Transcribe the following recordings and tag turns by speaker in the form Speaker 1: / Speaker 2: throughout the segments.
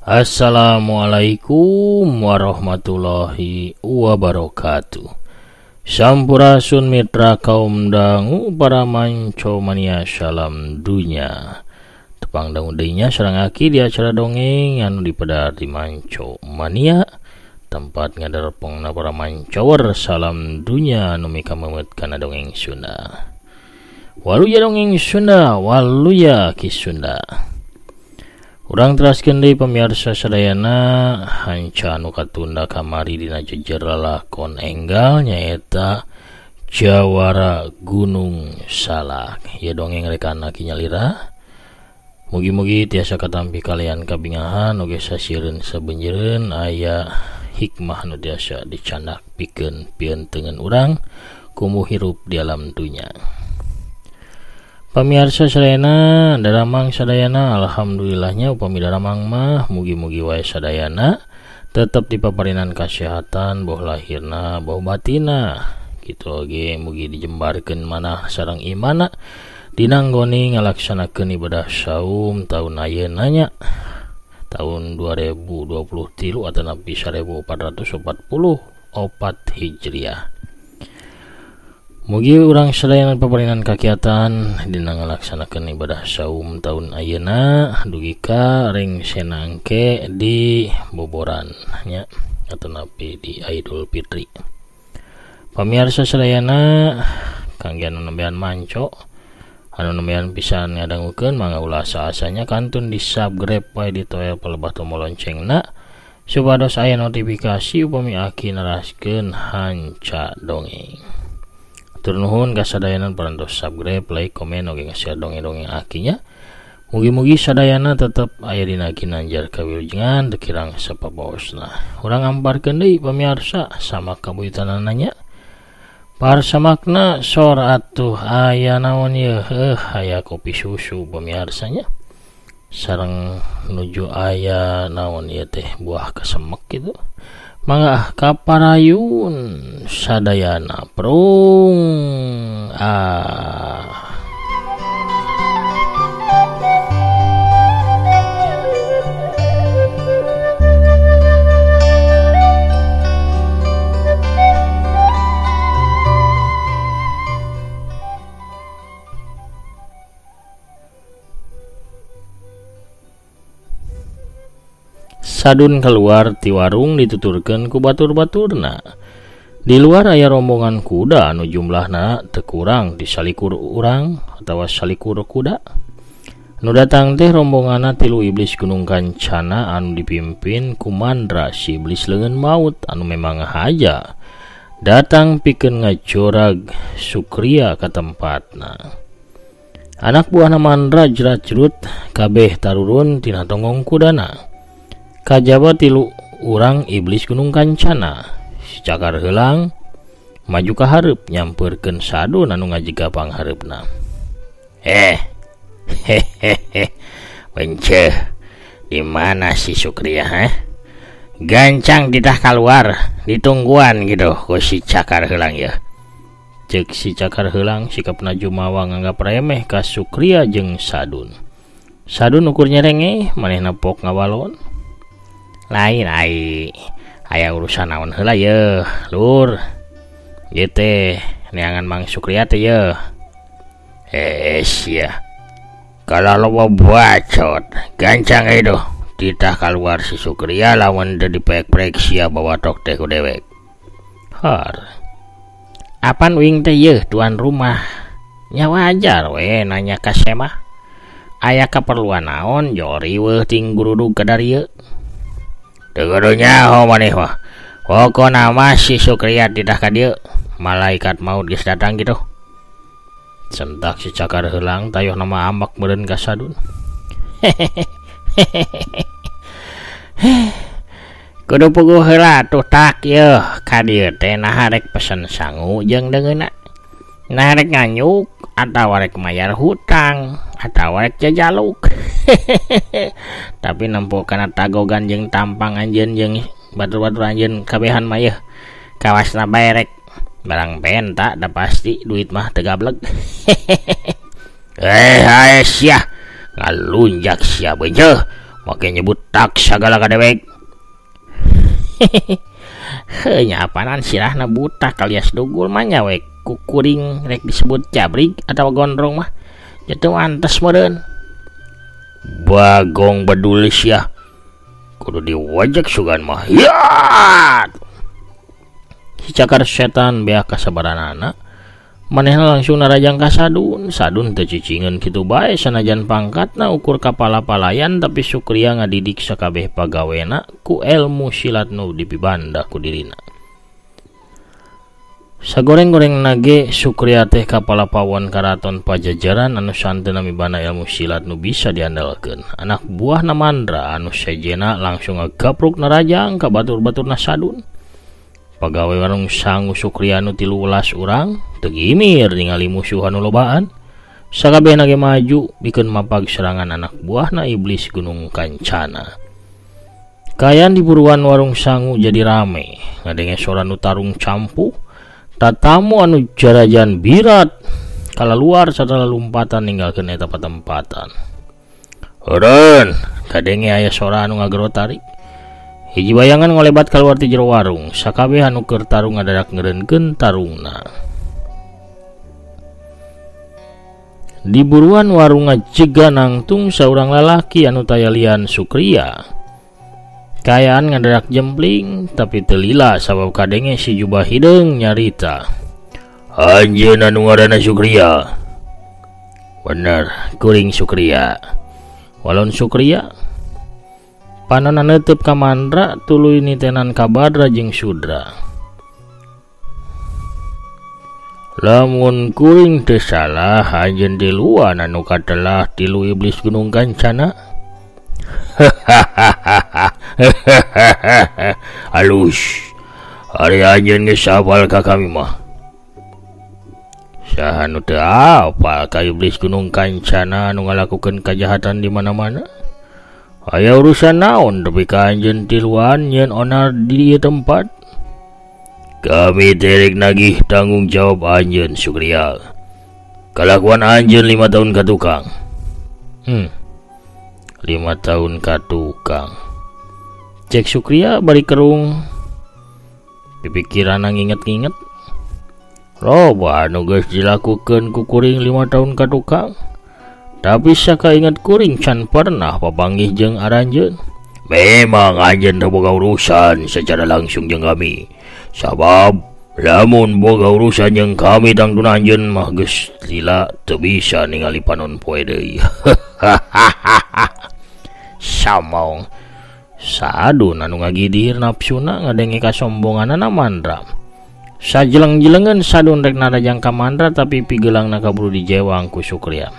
Speaker 1: Assalamualaikum warahmatullahi wabarakatuh. Sampurasun mitra kaum dangu para manco mania salam dunya. Tepang dangu deinya sareng aki di acara dongeng anu dipedar di manco mania. Tempat ngadarpongna para mancower salam dunya anu mika memet kana dongeng Sunda. Waluya dongeng Sunda, waluya ki Sunda. Urang teraskeun deui pamirsa sadayana hanca anu katunda kamari dina jejer lalakon enggal nyaeta Jawara Gunung Salak. Ya dongeng rekana kinyalira. Mugi-mugi tiasa katampi kalian kabingahan oge sasieun sabenjeureun aya hikmah nu tiasa dicandak pikeun pieutengeun urang kumu hirup di alam dunya. Pamirsa sadayana daramang sadayana alhamdulillahnya upami daramang mah mugi-mugi wae sadayana tetep dipaparinan kasehatan boh lahirna boh batina kitu oge mugi dijembarkeun manah sareng imana dina nggoni ngalaksanakeun ibadah saum taun ayeuna nya tahun 2023 atau nabi 1444 Hijriah. Mugi urang sadayana paparinan kakiatan dina ngalaksanakeun ibadah saum taun ayeuna dugi ka ring senangke di boboran nya atau napi di Idul Fitri. Pamirsa sadayana kangge anu nembean manco anu nembean pisan ngadangukeun mangga ulah saasanya kantun di subscribe wae di toel palebah tombol loncengna supados aya notifikasi upami aki naraskeun hanca dongeng. Turnuhun kasadayana parantos subscribe, like, komen, oge nge-share dongeng-dongeng akinya. Mugi-mugi sadayana tetep aya dina ginanjar kawilujengan dekirang sapapaosna. Urang amparkeun deui pamirsa sama kabuyutanana. Parsamakna sor atuh aya naon ieu? Aya kopi susu pamirsanya. Sareng nuju aya naon ieu teh buah kesemek gitu. Mangga kaparayun sadayana prung Sadun keluar ti warung dituturkeun ku batur-baturna. Di luar aya rombongan kuda anu jumlahna teu kurang di salikur urang atawa salikur kuda. Nu datang teh rombonganna tilu iblis Gunung Kancana anu dipimpin ku Mandra si iblis leungeun maut anu memang haja datang pikeun ngajorag Sukria ka tempatna. Anak buahna Mandra jerat-jerut kabeh tarurun tina tonggong kudana. Kajaba tilu urang iblis Gunung Kancana si cakar heulang maju ka hareup nyampeurkeun sadun anu ngajega panghareupna. Benceh di mana si Sukria gancang ditah keluar ditungguan gitu ku si cakar heulang ya. Ceuk si cakar heulang sikapna jumawa nganggap remeh ka Sukria jeung sadun. Sadun ukur nyerenge manehna pok ngawalon. Lain aya urusan naon heula ye lur ieu teh neangan Mang Sukria teh ye sia kalau lo bacot gancang itu ditah keluar si Sukria lawan teu dipek-pek sia bawa tok teh ku dewek har apan uing teh ye tuan rumah nya wajar we nanya ka semah aya kaperluan naon jori weuh ting gurudug ka dari ye Tegurunya maneh mah. Pokona mah si Sukria ditah ka dieu. Malaikat maut geus datang gitu. Sentak si cakar heulang tayuh nama amak meureun ka sadun. Kudu puguh heula tuh tak yeuh ka dieu teh nah rek pesen sangu jeung deungeuna. Nah rek nganyuk atawa rek mayar hutang atawa rek jajaluk. Tapi nempo kana tagogan jeung tampang anjeun jeung batur-batur anjeun kabehan mah yeuh kawasna bae rek barang penta da pasti duit mah teu gablek. Sia ngalunjak sia beujeuh make nyebut tak sagala kadewek. Heunya apanan sirahna butak alias dugul mah nya we kukuring rek disebut cabrig atau gondrong mah jatuh antes meureun. Bagong badulis ya kudu diwajak sugan mah ya. Si cakar setan bea kasabaranana manehna langsung narajang ka Sadun. Sadun teu cicingeun kitu bae sanajan pangkatna ukur kapala palayan, tapi Sukria ngadidik sakabeh pagawena ku ilmu silat nu dipibanda ku dirina. Sagoreng-goreng nage Sukria teh kapala pawon karaton Pajajaran anu santeuna mibana ilmu silat nu bisa diandalkeun. Anak buahna Mandra anu sejena langsung ngagapruk narajang ka batur-baturna Sadun. Pagawe warung sangu Sukria nu 13 urang teu gimir ningali musuh anu lobaan. Sakabehna ge maju bikeun mapag serangan anak buahna iblis Gunung Kancana. Kayan di buruan warung sangu jadi rame, ngadenge sora nu tarung campu. Tatamu anu jarajan birat kala luar sadala lumpatan ninggalkeun eta patempatan. Eureun kadenge aya sora anu ngagero tarik. Hiji bayangan ngolebat kaluar ti jero warung, sakabeh anu keur tarung ngadadak ngeureunkeun tarungna. Di buruan warung ngajega nangtung saurang lalaki anu tayalian Sukria. Kayaan ngadadak jempling tapi teu lila sabab kadenge si jubah hideung nyarita. Anjeun anu ngaranna Sukria. Bener, kuring Sukria. Walon Sukria panonna neuteup ka Mandra tuluy nitenan ka Badra jeung Sudra. Lamun kuring teu salah anjeun tiluan anu katelah tilu iblis Gunung Kancana. Halus. Ari anjeun geus hafal ka kami mah. Saha nu teu hafal ka iblis Gunung Kancana anu ngalakukeun kajahatan di mana-mana? Aya urusan naon tapi ka anjeun tiluan nyeun onar di ieu tempat? Kami terek nagih tanggung jawab anjeun Sukria. Kalakuan anjeun 5 tahun ka tukang. 5 tahun ka tukang. Cek Sukria bari kerung. Pipikiran nginget-nginget. Loba anu geus dilakukeun ku kuring 5 tahun ka tukang. Tapi saka ingat kuring can pernah papanggih jeung aranjeun. Memang anjeun teu boga urusan secara langsung jeung kami. Sabab lamun boga urusan jeung kami tangtun anjeun mah geus lila teu bisa ningali panon poe deui. Samong Sadun anu ngagidir nafsuna ngadenge kasombonganna Mandra. Sajeleng-jelengeun Sadun rek narajang ka Mandra tapi pigeulangna kaburu dijewang ku Sukria.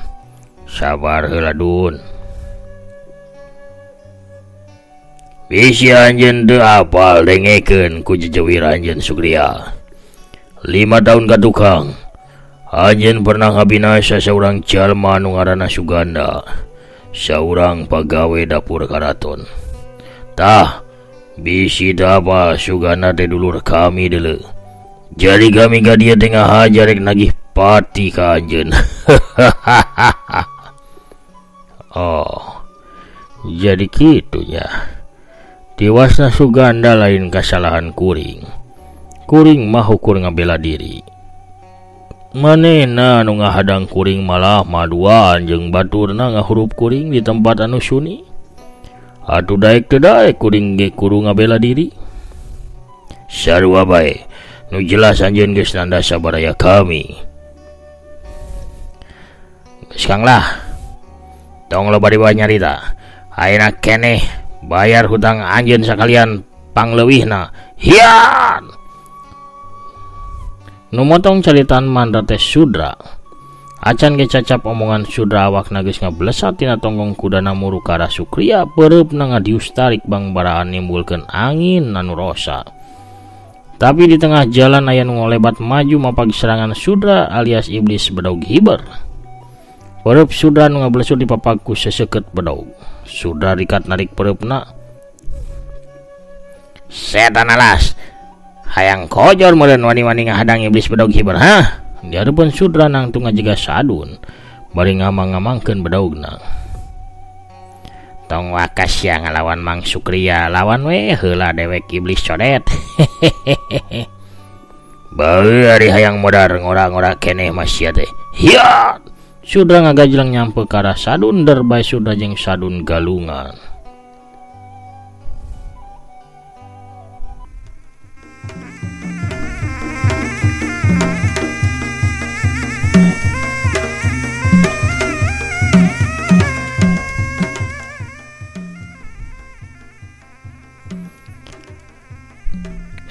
Speaker 1: Sabar heula Dun. Bisi anjeun teu apal dengekeun ku jejewir anjeun Sukria. 5 tahun ka tukang. Anjeun pernah ngabinasa saurang jalma anu ngaranna Suganda. Saurang pagawe dapur karaton. Tah, bisi teu apal Suganda teh dulur kami deuleu. Jadi kami ka dieu teh ngahajar rek nagih pati ka anjeun. Oh, jadi kitunya. Tiwasna Suganda lain kasalahan kuring. Kuring mah ukur ngabela diri. Manehna anu ngahadang kuring malah maduaan jeung baturna ngahurup kuring di tempat anu suni. Atuh daek teu daek kuring ge kudu ngabela diri. Sarua bae, nu jelas anjeun geus nanda sabaraya kami. Geus Kang lah. Tong lo bari bae nyarita. Ayeuna keneh bayar hutang anjeun sakalian pangleuwihna. Hian. Nu motong caritaan Mandra teh Sudra. Acan ge cacap omongan Sudra awakna geus ngablesat tina tonggong kudana muru ka arah Sukria peureupna ngadius tarik bangbaraan nimbulkeun angin anu rosa. Tapi di tengah jalan aya nu ngolebat maju mapag serangan Sudra alias iblis bedaug hiber. Pereup Sudra nu ngablesut dipapag ku seseukeut bedaug. Sudra rikat narik pereupna. Setan alas. Hayang kojor meureun wani-wani ngahadang iblis bedaug hiber ha. Di hareupeun Sudra nangtung ngajega Sadun bari ngamang-ngamangkeun bedaugna. tong wakas ya ngalawan Mang Sukria, lawan we heula dewek iblis codet. Bae ari hayang modar ngora-ngora keneh masya teh. Hiat. Sudah ngagajlang nyampe ke arah Sadun Derbay sudah jeung Sadun Galungan.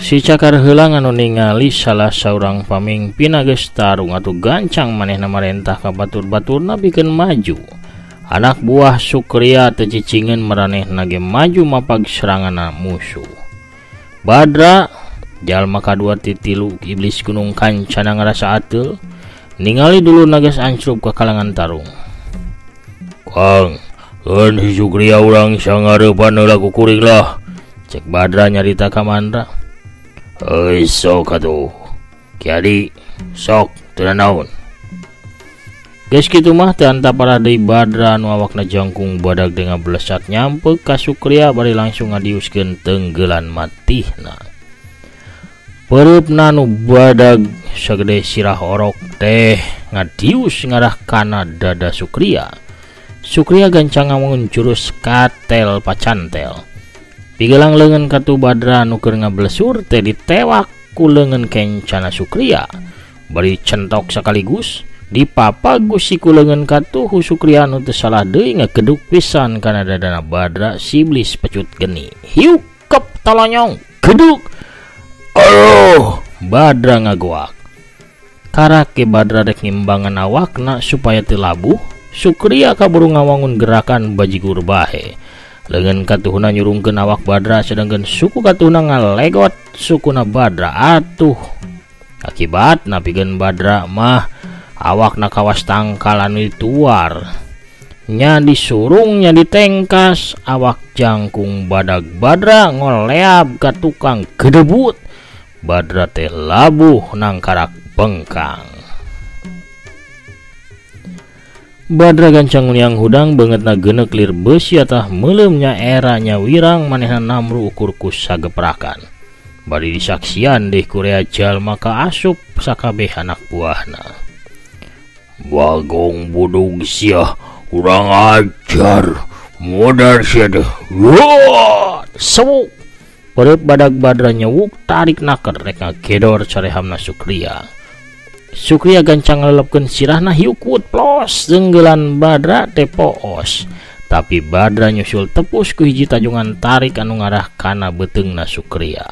Speaker 1: Si Cakar heula anu ningali salah saurang pamimpin geus tarung atuh gancang manehna marentah ka batur-baturna pikeun maju. Anak buah Sukria teu cicingeun maranehna ge maju mapag serangan musuh. Badra jalma kadua ti tilu iblis Gunung Kancana ngarasa ateul ningali dulu geus ancrup ka kalangan tarung. Kang, keun si Sukria urang sangareupan heula ku kuring lah, cek Badra nyarita ka Mandra. Sok atuh kiadi sok teu naon. Geus kitu mah teu antapara deui Badra anu awakna jangkung badag dengan belesat nyampe ka Sukria bari langsung ngadiuskeun tenggelan matihna. Pereupna nu badag sagede sirah orok teh ngadius ngarah kana dada Sukria. Sukria gancang ngamungun jurus katel pacantel. Pigelang leungeun katu Badra nu keur ngablesur teh ditewak ku leungeun kencana Sukria. Bari centok sakaligus dipapagus si ku leungeun katu hu Sukria nu teu salah deui ngakeduk pisan kana dadana Badra si iblis pecut geni. Hiu kep talonyong keduk. Aduh, Badra ngagoak. Karake Badra rek ngimbangan awakna supaya teu labuh, Sukria kaburu ngawangun gerakan bajigur bahe. Leungeun katuhna nyurungkeun awak Badra sedangkan suku katuhna ngalegot sukuna Badra atuh. Akibatna pikeun Badra mah awakna kawas tangkal anu dituar. Nya disurung nya ditengkas awak jangkung badag Badra ngoleab ka tukang gedebut. Badra teh labuh nangkarak bengkang. Badra gancang uniang hudang bangetna geuneuk lir beusi atah meuleumnya era nya wirang manehna namru ukur ku sageprakan. Bari disaksian deh kurea jalma ka asup sakabeh anak buahna. Bagong budug sia urang ajar modar sia deh. Wah, sewuk. Pereup badag Badra nyewuk tarik naker rek ngagedor carehamna Sukria. Sukria gancang ngelepkeun sirahna hiukut plos jenggelan Badra teh poos. Tapi Badra nyusul tepus ku hiji tajungan tarik anu ngarah kana beteungna Sukria.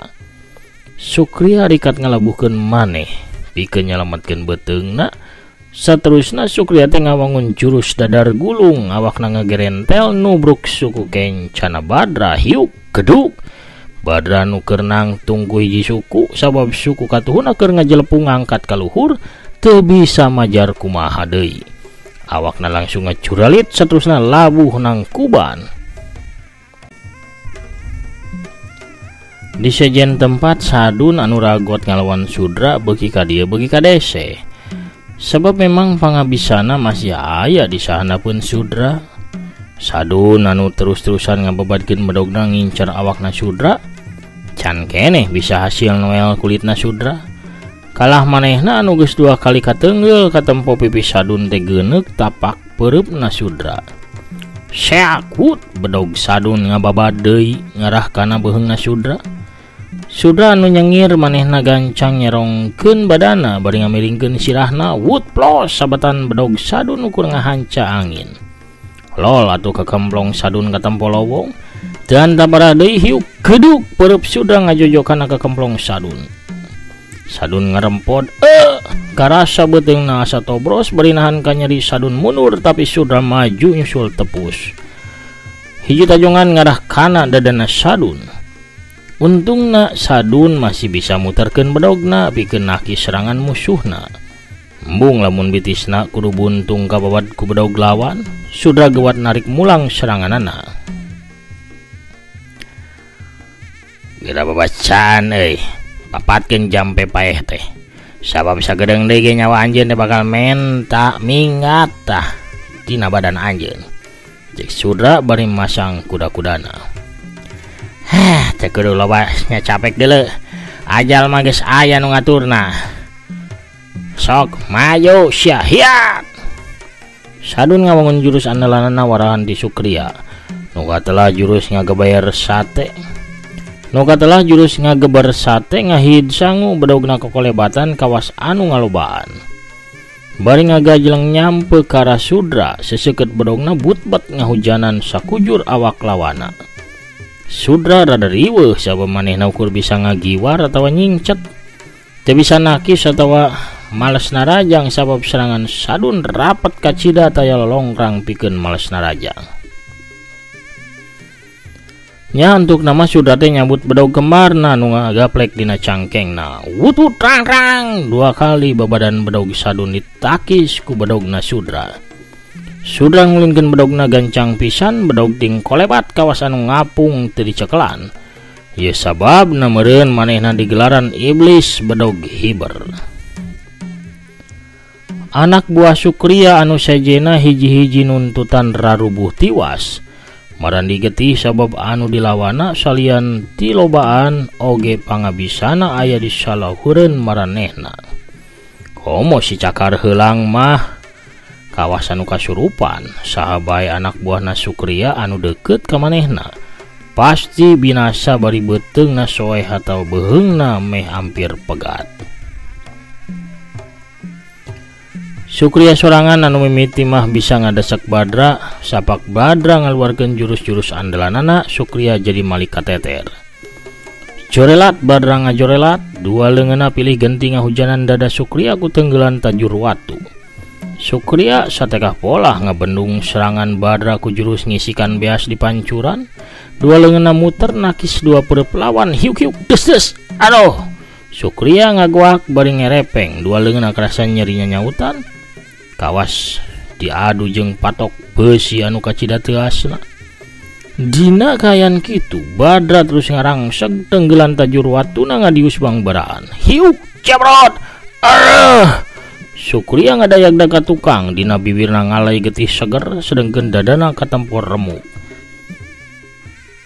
Speaker 1: Sukria rikat ngalabuhkeun maneh pikeun nyalametkeun beteungna. Saterusna Sukria teh ngawangun jurus dadar gulung awakna ngagerentel nubruk suku kencana Badra hiuk geduk. Badra nu keur nangtung ku hiji suku sabab suku katuhuna keur ngajelepung ngangkat ka luhur teu bisa majar kumaha deui. Awakna langsung ngacuralit saterusna labuh nang kuban. Di sejen tempat Sadun anu ragot ngalawan Sudra beuki ka dieu beuki ka dese. Sebab memang pangabisana masih aya di sahanapeun Sudra. Sadun anu terus-terusan ngababadkeun bedogna ngincer awakna Sudra can keneh bisa hasil noel kulitna Sudra. Kalah manehna anu geus 2 kali kateunggel katempo pipis Sadun teh geuneuk tapak pereupna Sudra. Seakut bedog Sadun ngababad deui ngarah kana beuheungna Sudra. Sudra anu nyengir manehna gancang nyerongkeun badana bari ngamiringkeun sirahna wut plos sabatan bedog Sadun ukur ngahanca angin. Lol atuh kekemplong Sadun katempo lowong. Dan tabara deui hiuk geduk pereup Sudra ngajojokan ka kemplong Sadun. Sadun ngarempod karasa beteungna asa tobros bari nahan ka nyeri Sadun mundur tapi Sudra maju nyusul tepus. Hiji tajongan ngarah kana dadana Sadun. Untungna Sadun masih bisa muterkeun bedogna pikeun naki serangan musuhna. Embung lamun bitisna kudu buntung ka babad ku bedog lawan, Sudra gewat narik mulang seranganana. Geura babacaan euy, papatkeun jampe paeh teh. Sabab sagedeung deui ge nyawa anjeun teh bakal menta mingat tah tina badan anjeun. Cek Sudra bari masang kuda-kudana. Cek kudu lobasnya capek dulu. Ajal mah geus aya nu ngaturna. Sok maju syahid. Sadun ngawangun jurus andalanna warahan di Sukria. Nu katelah jurus ngagebayar sate. Nu katelah jurus ngagebar sate ngahid sangu bedogna kokolebatan kawas anu ngalobaan. Bari ngagajleng nyampe ka arah Sudra, seseukeut bedogna butbet ngahujanan sakujur awak lawana. Sudra rada riweuh sabab manehna ukur bisa ngagiwar atawa nyingcet. Teu bisa nakis atawa males narajang sabab serangan Sadun rapat ka cida taya lolongkrang pikeun males narajang. Nya untuk nama Sudra teh nyambut bedog gemarna nu ngagaplek dina cangkengna. Wutut rang-rang 2 kali babadan bedog Sadun ditakis ku bedogna Sudra. Sudra ngulingkeun bedogna gancang pisan, bedog ting kolebat kawas anu ngapung teu dicekelan. Ye sababna meureun manehna digelaran iblis bedog hiber. Anak buah Sukria anu sajena hiji-hiji nuntutan rarubuh tiwas. Marandi getih sabab anu dilawana salian tilobaan oge pangabisana aya di salahureun maranehna. Komo si Cakar heulang mah kawasan anu kasurupan saha bae anak buahna Sukria anu deukeut ka manehna pasti binasa bari beuteungna soeh atau beheungna meh ampir pegat. Sukria sorangan anu mimiti mah bisa ngadesek Badra, sapak Badra ngaluarkeun jurus-jurus andalanana. Sukria jadi malika teter. Jorelat Badra ngajorelat, 2 leungeunna pilih genti ngahujanan dada Sukria ku tenggelan tajur watu. Sukria satekah pola ngabendung serangan Badra ku jurus ngisikan beas di pancuran. 2 leungeunna muter nakis 2 perep lawan hiuk-hiuk des-des. Aduh. Sukria ngagoak bari ngerepeng, 2 leungeunna kerasa nyerinya nyautan. Kawas diadu jeung patok besi anu kacida teu asna. Dina kayan kitu Badra terus ngarangseg tenggelan tajur watuna ngadius bangbaraan. Hiuk cebrot. Sukria ngadayagda ka tukang dina bibirna ngalay getih seger sedengkeun dadana katempor remuk.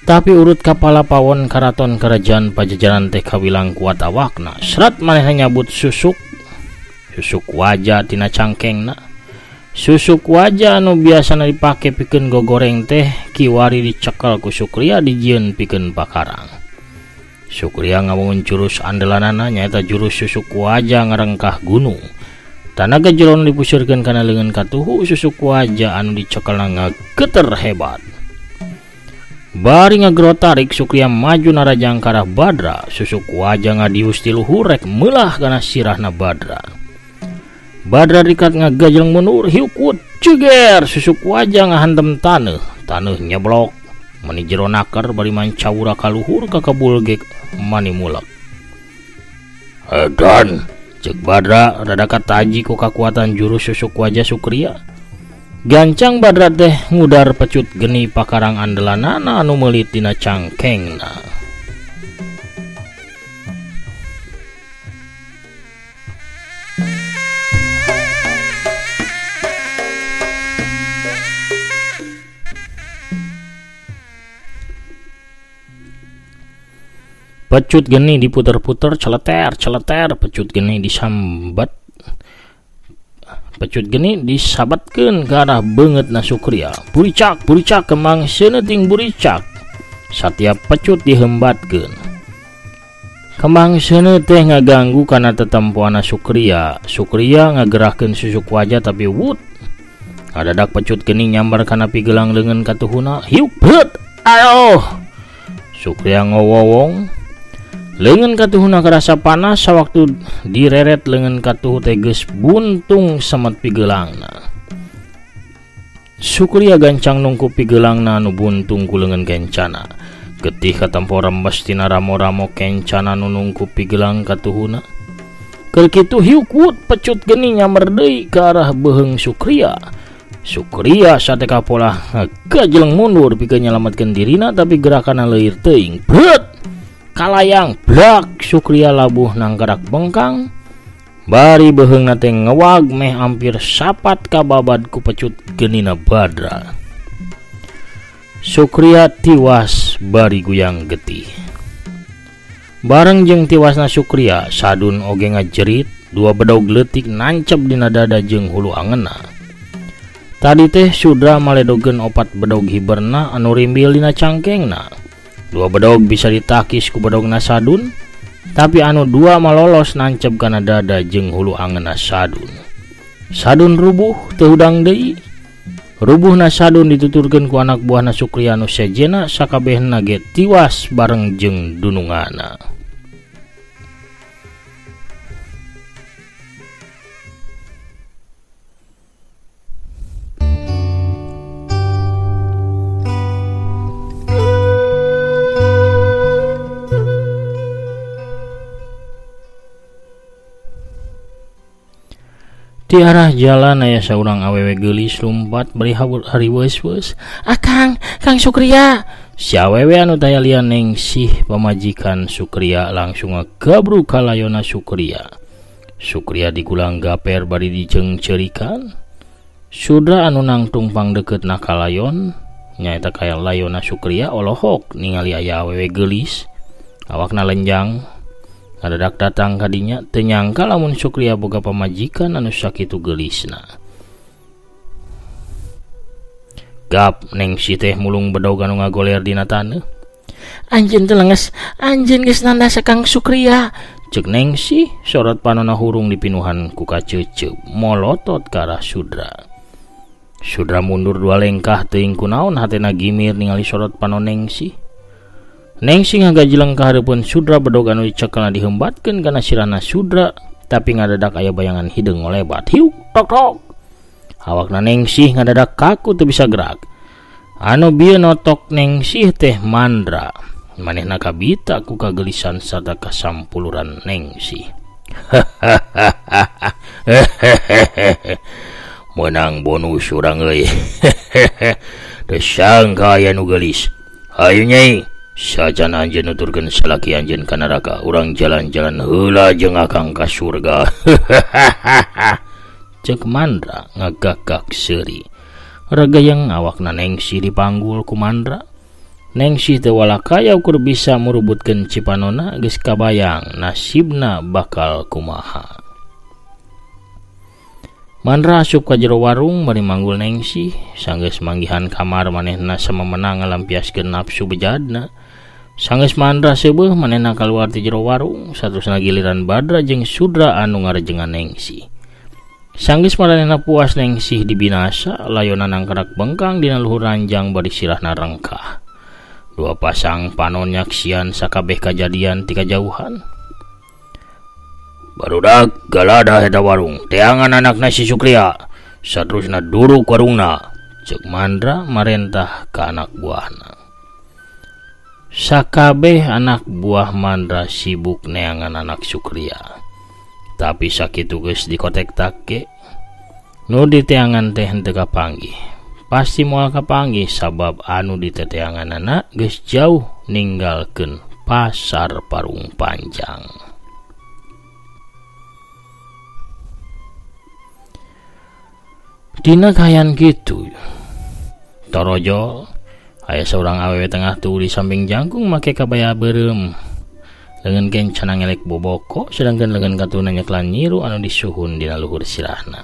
Speaker 1: Tapi urut kapala pawon karaton kerajaan Pajajaran teh kawilang kuat awakna. Serat manehna nyabut susuk wajah tina cangkengna. Susuk wajah anu biasana dipake pikeun gogoreng teh kiwari dicekel ku Sukria dijieun pikeun pakarang. Sukria ngawangun jurus andalanana nyaeta jurus susuk wajah ngarengkah gunung. Tanaga jelon dipusirkeun kana leungeun katuhu susuk wajah anu dicekelna ngageter hebat. Bari ngagrotarik Sukria maju narajang ka arah Badra. Susuk wajah ngadius ti luhur rek meulah kana sirahna Badra. Badra rikat ngagajleng mundur hiukut ceger susuk wajah ngahantem taneuh nyeblok mani jero naker bari mancawura ka luhur ka kabul ge mani mulak. Edan cek Badra rada kataji ku kakuatan jurus susuk wajah Sukria. Gancang Badra teh ngudar pecut geni pakarang andalanana anu meulit dina cangkengna. Pecut geni diputer-puter celeter, pecut geni disambat. Pecut geni disabatkeun ke arah beungeutna Sukria. Buricak kembang seueuting buricak. Satiap pecut dihembatkeun. Kembang seueuh teh ngaganggu kana tetempoana Sukria. Sukria ngagerahkeun susuk wajah tapi wut. Adadak pecut geni nyambar kana pigelang leungeun katuhuna. Hiuk beut. Ayo. Sukria ngowowong. Leungeun katuhuna kerasa panas sawaktu direret leungeun katuhu teh geus buntung semet pigeulangna. Sukria gancang nungku pigeulangna anu buntung ku leungeun kencana. Getih katempo rembes tina ramo-ramo kencana nu nungku pigelang katuhuna. Keur kitu hiukut pecut geni nyamber deui ka arah beuheung Sukria. Sukria sateka pola ngagajleng mundur pikeun nyalametkeun dirina tapi gerakanna leuir teuing. Beut kalayang blak Sukria labuh nanggarak bengkang. Bari beuheungna teh ngewag meh ampir sapat kababad ku pecut genina Badra. Sukria tiwas bari guyang getih. Bareng jeung tiwasna Sukria, Sadun oge ngajerit, dua bedog leutik nancep dina dada jeung hulu angeunna. Tadi teh Sudra maledogeun opat bedog hiberna anu rimbil dina cangkengna. Dua bedog bisa ditakis ku bedogna Sadun, tapi anu dua malolos nancep kana dada jeung hulu angeunna Sadun. Sadun rubuh teu hudang deui. Rubuhna Sadun dituturkeun ku anak buahna Sukria anu sejena sakabehna ge tiwas bareng jeung dununganna. Di arah jalan aya saurang awewe geulis lumpat bari hari weus-weus. Kang Sukria. Si awewe anu taya lian Nengsih pamajikan Sukria langsung ngagabru ka layonna Sukria. Sukria dikulang gaper bari diceungceurikan. Sudra anu nangtung pangdeukeutna ka layon nyaeta kaya layonna Sukria olohok ningali aya awewe geulis. Awakna lenjang. Ngadadak datang kadinya teu nyangka lamun Sukria boga pamajikan anu sakitu geulisna. Gap Nengsih teh mulung bedog anu ngagoler dina taneuh. Anjeun teu leungeus, anjeun geus nanda Kang Sukria. Ceuk Nengsih sorot panonna hurung dipinuhan ku kaceuceup molotot ka arah Sudra. Sudra mundur dua lengkah teuing kunaon hatena gimir ningali sorot panon Nengsih. Nengsih ngagajleng ka hareupeun Sudra bedog anu dicekelna dihembatkeun kana sirahna Sudra, tapi ngadadak aya bayangan hideung ngolebat. Hiuk tok tok. Awakna Nengsih ngadadak kaku teu bisa gerak. Anu bieu notok Nengsih teh Mandra. Manehna kabita ku kagelisan sarta kasampuluran Nengsih. Menang bonus urang euy. Teu sangka aya nu geulis. Hayu Nyai. Sajan anjeun nuturkeun salaki anjeun ka neraka, urang jalan-jalan heula jeung akang ka surga. Ceuk Mandra ngagagak seuri. Ragayang awakna Nengsih dipanggul ku Mandra. Nengsih teu walakaya ukur bisa murubutkeun cipanonna geus kabayang nasibna bakal kumaha. Mandra asup ka jero warung bari manggul Nengsih, sanggeus manggihan kamar manehna samamenang ngalampiaskeun nafsu bejadna. Sanggeus Mandra seueuh manehna kaluar ti jero warung, saterusna giliran Badra jeung Sudra anu ngarejengan Nengsih. Sanggeus manehna puas Nengsih dibinasa, layonna nangkarak bengkang dina luhur ranjang bari sirahna rengkah. Dua pasang panon nyaksian sakabeh kajadian ti kajauhan. Barudak galadah eta warung, teangan anakna si Sukria. Saterusna duruk warungna, ceuk Mandra marentah ka anak buahna. Sakabeh anak buah Mandra sibuk neangan anak Sukria. Tapi sakitu geus dikotek-take, nu diteangan teh henteu kapanggih. Pasti moal kapanggih sabab anu diteteanganana geus jauh ninggalkeun pasar Parung Panjang. Dina kahayan kitu torojol aya seorang awewe tengah tuh di samping jangkung make kabaya beureum. Leungeun geng cenah ngelek boboko, sedangkan leungeun katuna nyeklan nyiru anu disuhun dina luhur sirahna.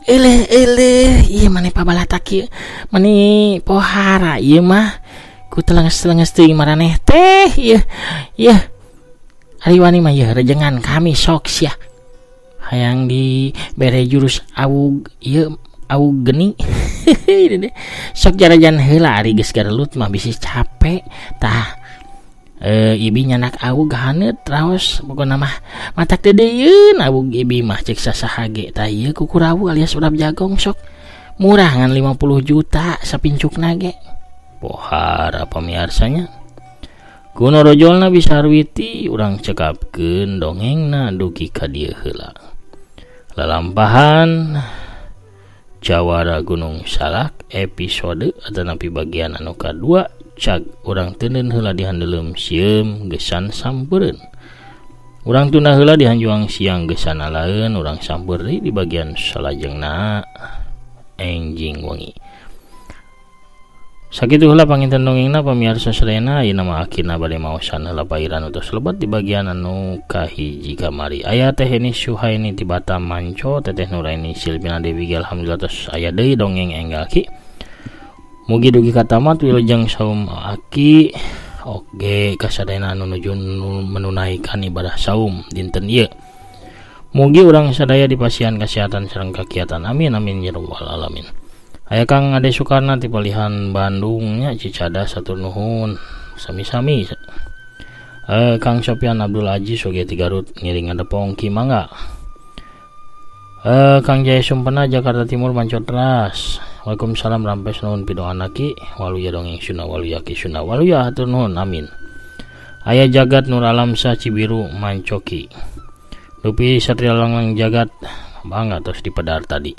Speaker 1: Eleh, ieu maneh pabalatak ieu. Mani pohara ieu mah ku telenges-telenges teuing maraneh teh ieu. Ari wani mah ieu rejengan kami sok sia. Hayang di bere jurus awug ieu awug geni. Sok jarajan heula ari geus garelut mah bisi capek tah. Ibi nyanak awug haneut raos pokona mah matak dedeyeun awug ibi mah ceuk sasaha ge tah ieu kukurawu alias urap jagong sok murah ngan 50 juta sapincukna ge. Pohara pamiarsanya. Kuno rojolna bisa arwiti urang cekapkeun dongengna dugi ka dieu heula. Lalampahan Jawara Gunung Salak episode atau napi bagian anu kadua cag urang teuneun heula di handeuleum sieum gesan sampeureun. Urang tunda heula di hanjuang siang gesan alaeun urang sampeuri di bagian salajengna enjing wengi. Sakitu heula panginten dongengna pamirsa sadayana ayeuna mah akina bade maosan heula pairan utus lebat di bagian anu kahiji kamari. Aya teh ini Suhaini ti Batam Manco, teteh Nuraini Silvina Dewi alhamdulillah tos aya deui dongeng enggal ki. Mugi dugi katamat wilujeng saum aki oge kasadayana anu nuju menunaikan ibadah saum dinten ieu. Mugi urang sadaya dipasihan kesehatan sareng kakiatan. Amin amin ya rabbal alamin. Aya Kang Ade Sukarna ti Palihan Bandungnya Cicadas satur nuhun sami-sami. Kang Sofyan Abdul Aziz oge ti Garut ngiring ngadepong ki mangga. Kang Jaya Sumpena Jakarta Timur Mancotras. Waalaikumsalam rampes nuhun pidoan aki waluya dongeng sunah waluya ki sunah waluya hatur nuhun amin. Aya Jagat Nur Alamsa Cibiru Mancoki. Dupi Satria Langlang Jagat bangga tos di pedar tadi.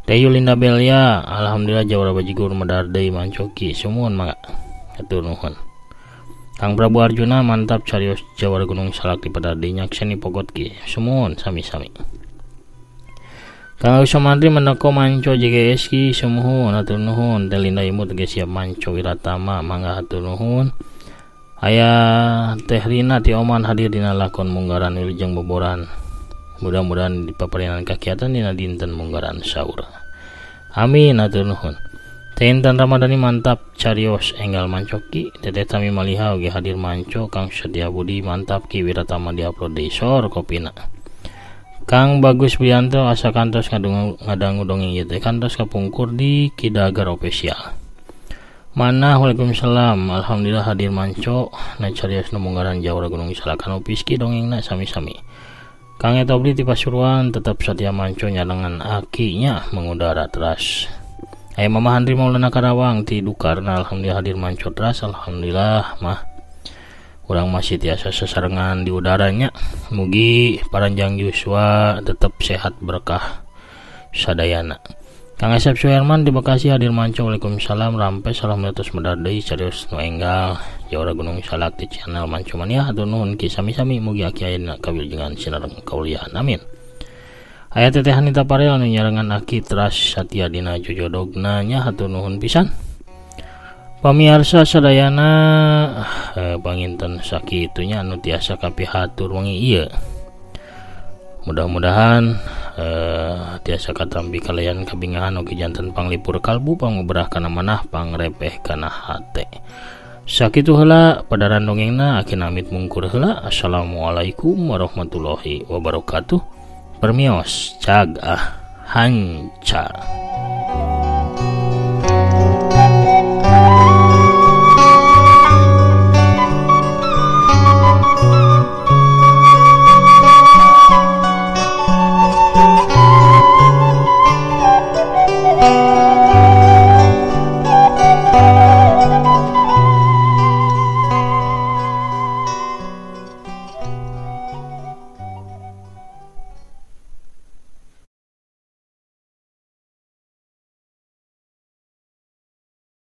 Speaker 1: Teh Yulinda Belia alhamdulillah Jawara Bajigur medar deui Mancoki sumuhun mangga hatur nuhun. Kang Prabu Arjuna mantap carios Jawara Gunung Salak di pedar deui nyakseni pogotki sumuhun sami-sami. Kang Usomandri mendeko Manco JGS ki sumuhun hatur nuhun. Teh Linda Imut ge siap Manco Wiratama mangga hatur nuhun. Aya Teh Rina ti Oman hadir dina lakon munggaran wilujeng boboran. Mudah-mudahan di paparinan kakiatan dina dinten munggaran saur. Amin hatur nuhun. Teh Intan Ramadhani mantap carios enggal Mancoki. Teteh Tami Maliha oge hadir Manco. Kang Setia Budi mantap ki Wiratama diupload di sor kopina. Kang Bagus Prianto asa kantos ngadangu dongeng ieu teh kantos kapungkur di Kidagar Official. Mana Waalaikumsalam alhamdulillah hadir Manco na carios nu munggaran Jawara Gunung Salak anu piski dongengna sami-sami. Kang Etobli ti Pasuruan tetap setia Manco nyalengan akinya mengudara teras. Aya Mama Handri Maulana Karawang ti Dukarna alhamdulillah hadir Manco teras alhamdulillah mah urang masih tiasa sesarengan di udaranya. Mugi paranjang Yuswa tetap sehat berkah sadayana. Kang Asep Suherman di Bekasi hadir Manco. Waalaikumsalam rampes alhamdulillah tos medar deui carios nu enggal Jawara Gunung Salak di channel Manco Mania hatur nuhun ki sami-sami mugi aki ayeuna kawilujengan sinareng kaulian amin. Aya Teteh Hanita Parel anu nyarengan aki teras satia dina jojodogna nya hatur nuhun pisan. Pamirsa sadayana panginten sakitunya anu tiasa kapihatur wengi ieu. Mudah-mudahan tiasa katampi kalian kabingahan oge janten panglipur kalbu panguberah kana manah pangrepeh kana hate. Sakitu heula padaran dongengna akin amit mungkur heula. Assalamualaikum warahmatullahi wabarakatuh. Permios cagah hanca.